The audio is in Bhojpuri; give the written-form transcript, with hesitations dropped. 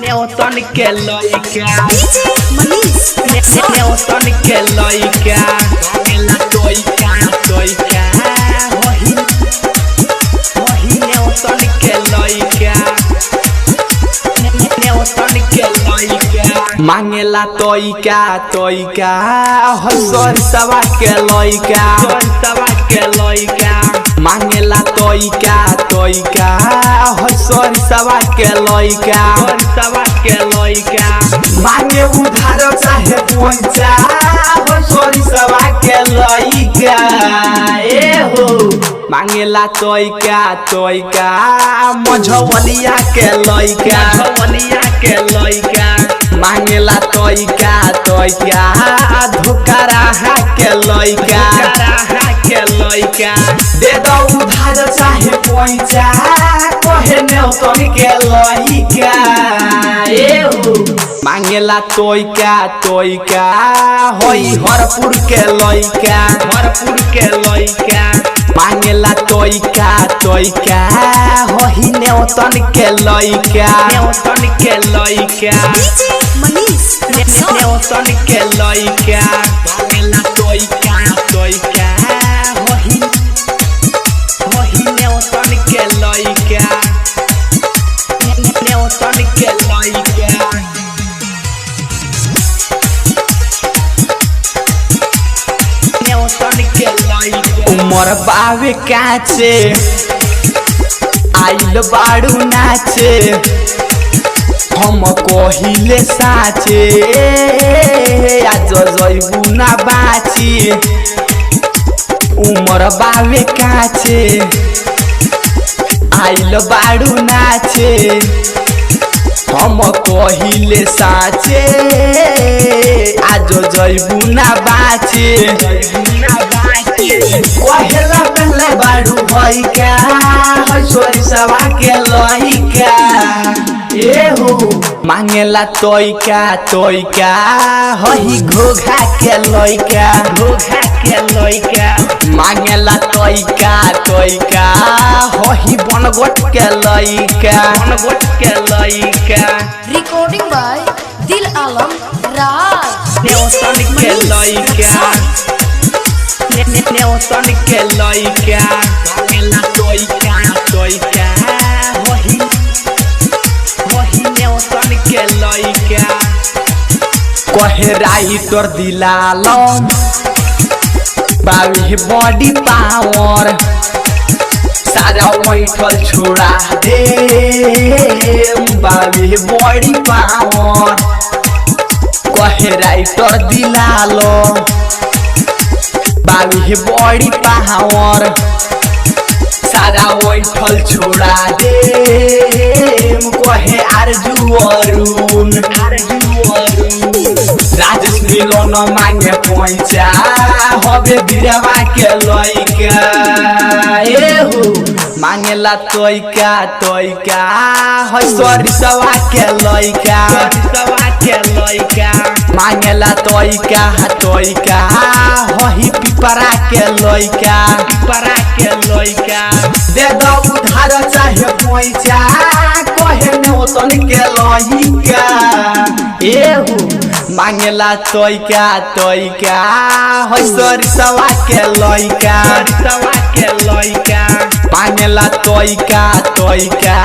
Neoton के लइका DJ Manish Neoton के लइका मांगेला तोइका तोइका वही Neoton के लइका Neoton के लइका मांगेला तोइका तोइका हसर सवा के लइका मांगेला तोइका तोइका हसर सवा के लइका मांगे उधार चाहे पैसा हसर सवा के लइका ए हो मांगेला तोइका तोइका मझवलिया के लइका मांगेला तोइका तोइका धोकरा के लइका दे दो उधार चाहे पैसा कहे नेउतन के लइका ए हो मांगेला तोइका तोइका होई हरपुर के लइका मांगेला तोइका तोइका होई नेउतन के लइका DJ Manish नेउतन के लइका मांगेला तोइका तोइका होई नेउतन के लइका नेउतन के लइका उमर बावे काचे आइल बाड़ू नाचे हम कहिले साचे आज जइबू ना बाची उमर बावे काचे आइल बाड़ू नाचे हम कहिले साचे आज जइबू ना बाची कहेला पहले बाड़ू भइका हसोरी सवा के लइका ए हो मांगेला तोइका तोइका हई घोघा के लइका मांगेला तोइका तोइका हई बनगोट के लइका Recording by Dil Alam Raj नेउतन के लइका नेउतन के लइका मांगेला तोइका तोइका वही नेउतन के लइका कहे राइटर दिलालम बावी बॉडी पावर सारा बैठल छोड़ा दे बावी बॉडी पावर कहे राइटर दिलालो बावी बॉडी पावर सारा बैठल छोड़ा दे कहे आरजू अरुण राजेश मिलन मांगे पैसा हबे बिरवा के लइका ए हो मांगेला तोइका तोइका हसरी सवा के लइका मांगेला तोइका तोइका हही पिपरा के लइका दे दो उधार चाहे पैसा कहे नेउतन के लइका ए हो मांगेला तोइका तोइका हसरी सवा के लइका मांगेला तोइका तोइका